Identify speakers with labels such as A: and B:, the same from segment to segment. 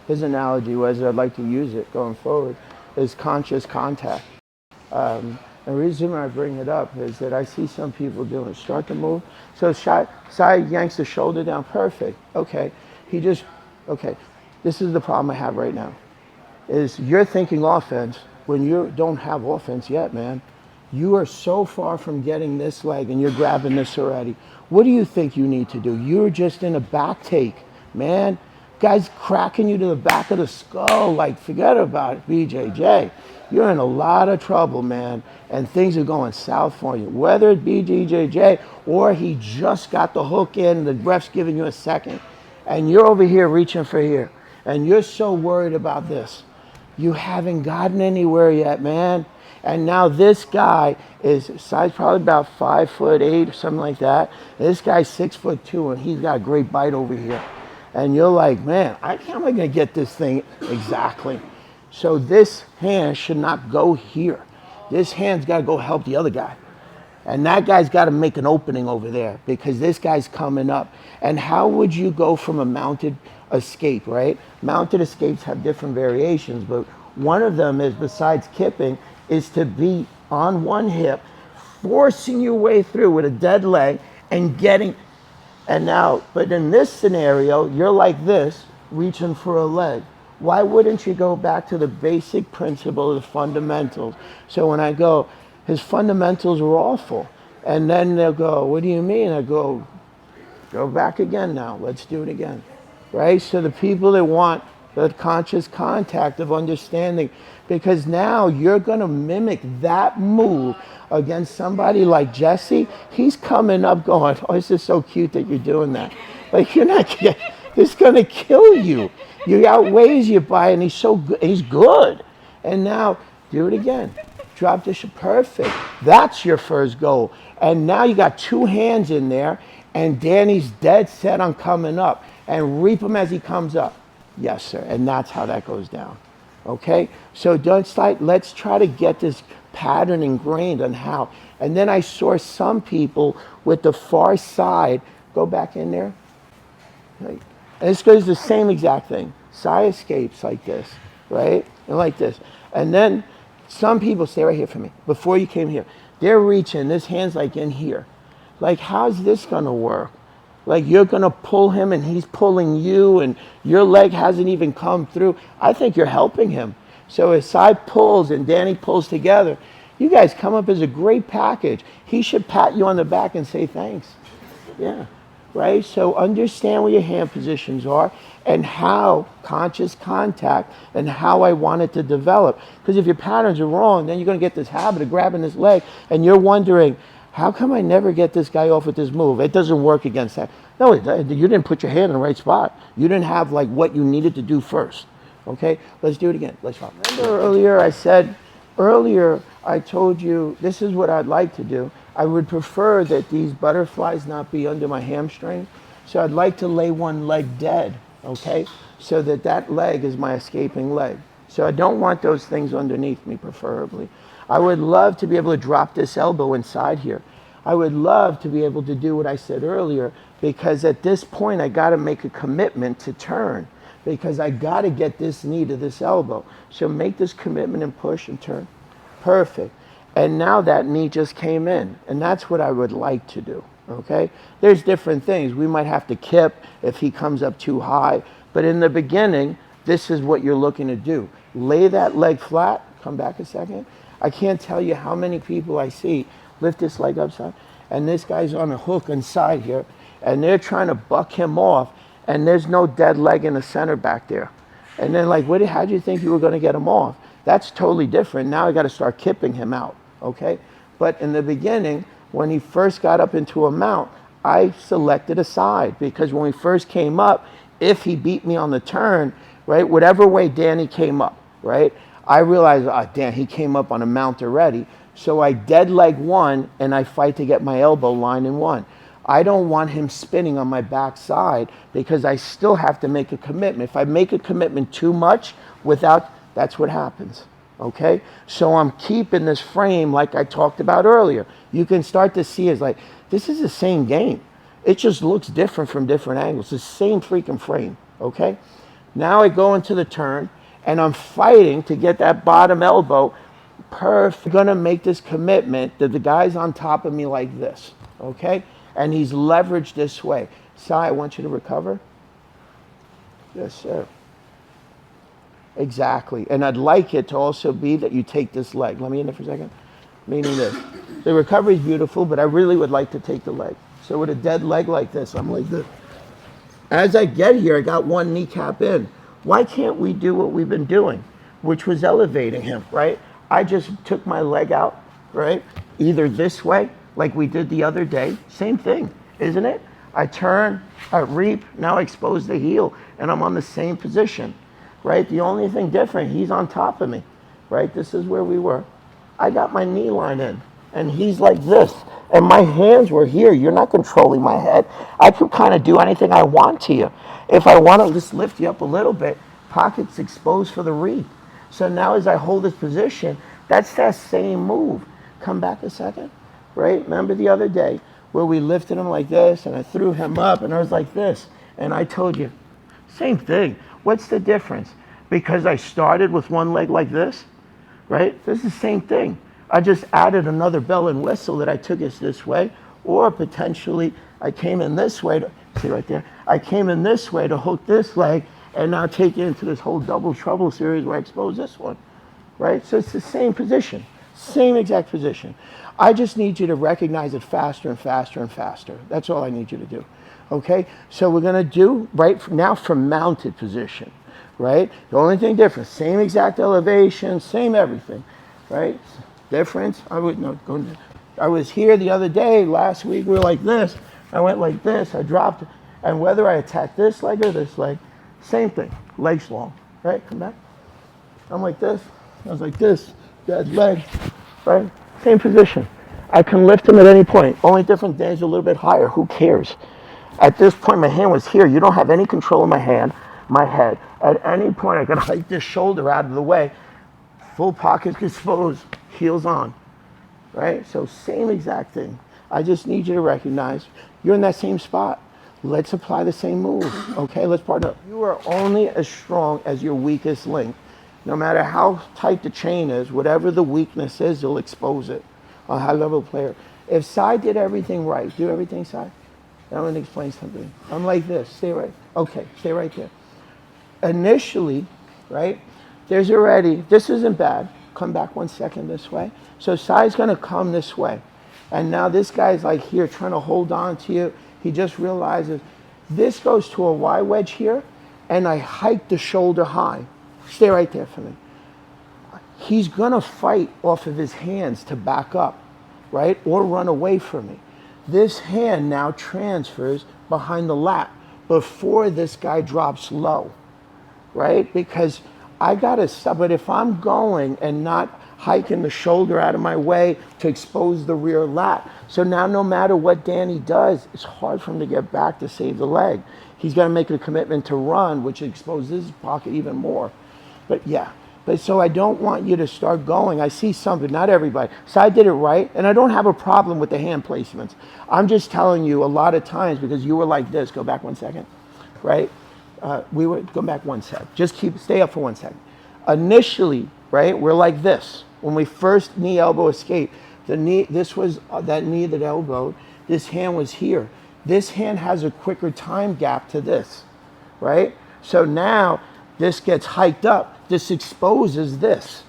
A: his analogy was, I'd like to use it going forward, is conscious contact. The reason I bring it up is that I see some people doing start to move. So Sai yanks the shoulder down, perfect. Okay, okay. This is the problem I have right now, is you're thinking offense when you don't have offense yet, man. You are so far from getting this leg and you're grabbing this already. What do you think you need to do? You're just in a back take, man. Guys cracking you to the back of the skull, like forget about it, BJJ. You're in a lot of trouble, man, and things are going south for you. Whether it be BJJ or he just got the hook in, the ref's giving you a second, and you're over here reaching for here, and you're so worried about this. You haven't gotten anywhere yet, man. And now this guy is size probably about 5'8" or something like that. This guy's 6'2", and he's got a great bite over here. And you're like, man, how am I gonna get this thing exactly? So this hand should not go here. This hand's gotta go help the other guy. And that guy's gotta make an opening over there because this guy's coming up. And how would you go from a mounted escape, right? Mounted escapes have different variations, but one of them is, besides kipping, is to be on one hip, forcing your way through with a dead leg and getting, and now, but in this scenario, you're like this, reaching for a leg. Why wouldn't you go back to the basic principle of the fundamentals? So when I go, his fundamentals are awful. And then they'll go, what do you mean? I go back again now, let's do it again. Right? So the people that want the conscious contact of understanding, because now you're gonna mimic that move against somebody like Jesse. He's coming up going, oh, this is so cute that you're doing that. Like you're not, this is gonna kill you. He outweighs you by, and he's so good, he's good. And now, do it again. Drop the perfect. That's your first goal. And now you got two hands in there, and Danny's dead set on coming up, and reap him as he comes up. Yes, sir, and that's how that goes down. Okay, so let's try to get this pattern ingrained on how. And then I saw some people with the far side, go back in there. Right. And this goes the same exact thing. Side escapes like this, right? And like this. And then some people, stay right here for me, before you came here, they're reaching, this hand's like in here. Like, how's this gonna work? Like you're gonna pull him and he's pulling you and your leg hasn't even come through. I think you're helping him. So as Side pulls and Danny pulls together, you guys come up as a great package. He should pat you on the back and say thanks. Yeah, right? So understand where your hand positions are and how conscious contact and how I want it to develop. Because if your patterns are wrong, then you're gonna get this habit of grabbing this leg and you're wondering, how come I never get this guy off with this move? It doesn't work against that. No, you didn't put your hand in the right spot. You didn't have like what you needed to do first. Okay, let's do it again. Let's try. Remember earlier I told you this is what I'd like to do. I would prefer that these butterflies not be under my hamstring. So I'd like to lay one leg dead, okay? So that leg is my escaping leg. So I don't want those things underneath me, preferably. I would love to be able to drop this elbow inside here. I would love to be able to do what I said earlier, because at this point I got to make a commitment to turn, because I got to get this knee to this elbow. So make this commitment and push and turn. Perfect. And now that knee just came in, and that's what I would like to do, okay? There's different things. We might have to kip if he comes up too high, but in the beginning, this is what you're looking to do. Lay that leg flat, come back a second. I can't tell you how many people I see lift this leg upside, and this guy's on a hook inside here, and they're trying to buck him off, and there's no dead leg in the center back there. And then like, how'd you think you were gonna get him off? That's totally different. Now I gotta start kipping him out, okay? But in the beginning, when he first got up into a mount, I selected a side, because when we first came up, if he beat me on the turn, right, whatever way Danny came up, right, I realized, damn, he came up on a mount already. So I dead leg one and I fight to get my elbow line in one. I don't want him spinning on my back side, because I still have to make a commitment. If I make a commitment too much that's what happens, okay? So I'm keeping this frame like I talked about earlier. You can start to see it's like, this is the same game. It just looks different from different angles. It's the same freaking frame, okay? Now I go into the turn, and I'm fighting to get that bottom elbow perfect. I'm gonna make this commitment that the guy's on top of me like this, okay? And he's leveraged this way. Sai, I want you to recover. Yes, sir. Exactly. And I'd like it to also be that you take this leg. Let me in there for a second. Meaning this. The recovery is beautiful, but I really would like to take the leg. So with a dead leg like this, I'm like this. As I get here, I got one kneecap in. Why can't we do what we've been doing, which was elevating him, right? I just took my leg out, right? Either this way, like we did the other day. Same thing, isn't it? I turn, I reap, now I expose the heel, and I'm on the same position, right? The only thing different, he's on top of me, right? This is where we were. I got my knee line in, and he's like this, and my hands were here. You're not controlling my head. I can kind of do anything I want to you. If I want to just lift you up a little bit, pockets exposed for the reap. So now as I hold this position, that's that same move. Come back a second, right? Remember the other day where we lifted him like this, and I threw him up, and I was like this, and I told you, same thing. What's the difference? Because I started with one leg like this, right? This is the same thing. I just added another bell and whistle that I took us this way, or potentially I came in this way to, see right there, I came in this way to hook this leg and now take you into this whole double trouble series where I expose this one, right? So it's the same position, same exact position. I just need you to recognize it faster and faster and faster. That's all I need you to do, okay? So we're gonna do right now from mounted position, right? The only thing different, same exact elevation, same everything, right? Difference, I was here the other day, last week we were like this, I went like this, I dropped it, and whether I attack this leg or this leg, same thing, legs long, right? Come back. I'm like this, I was like this, dead leg, right? Same position. I can lift him at any point, only different days a little bit higher, who cares? At this point my hand was here, you don't have any control of my hand, my head. At any point I could hike this shoulder out of the way, full pockets exposed, heels on, right? So same exact thing. I just need you to recognize you're in that same spot. Let's apply the same move, okay? Let's partner up. You are only as strong as your weakest link. No matter how tight the chain is, whatever the weakness is, you'll expose it. A high-level player. If Sai did everything right, do everything, Sai? I'm going to explain something. I'm like this. Stay right. Okay, stay right there. Initially, right, there's already, this isn't bad. Come back 1 second this way. So Sai's going to come this way. And now this guy's like here trying to hold on to you. He just realizes this goes to a Y wedge here, and I hike the shoulder high. Stay right there for me. He's going to fight off of his hands to back up, right, or run away from me. This hand now transfers behind the lat before this guy drops low, right? Because I got to stop, but if I'm going and not hiking the shoulder out of my way to expose the rear lat, so now no matter what Danny does, it's hard for him to get back to save the leg. He's got to make a commitment to run, which exposes his pocket even more. But yeah, but so I don't want you to start going. I see something, not everybody. So I did it right, and I don't have a problem with the hand placements. I'm just telling you a lot of times, because you were like this, go back 1 second, right? We were, go back 1 sec. Just stay up for 1 second. Initially, right, we're like this. When we first knee elbow escape, the knee, this was that knee that elbowed, this hand was here. This hand has a quicker time gap to this, right? So now this gets hiked up. This exposes this.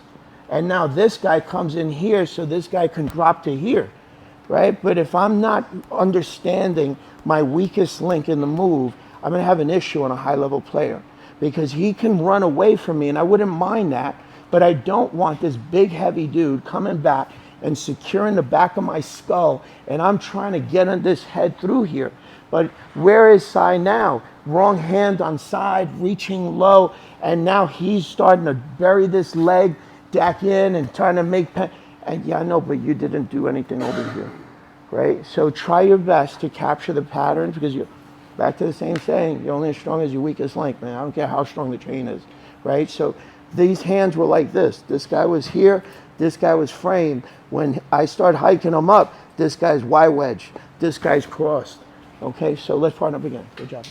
A: And now this guy comes in here, so this guy can drop to here, right? But if I'm not understanding my weakest link in the move, I'm going to have an issue on a high-level player, because he can run away from me, and I wouldn't mind that, but I don't want this big, heavy dude coming back and securing the back of my skull, and I'm trying to get on this head through here. But where is Sai now? Wrong hand on side, reaching low, and now he's starting to bury this leg back in and trying to make and yeah, I know, but you didn't do anything over here, right? So try your best to capture the patterns, because you're back to the same saying, you're only as strong as your weakest link, man. I don't care how strong the chain is, right? So these hands were like this. This guy was here, this guy was framed. When I start hiking him up, this guy's Y wedge, this guy's crossed. Okay, so let's partner up again. Good job.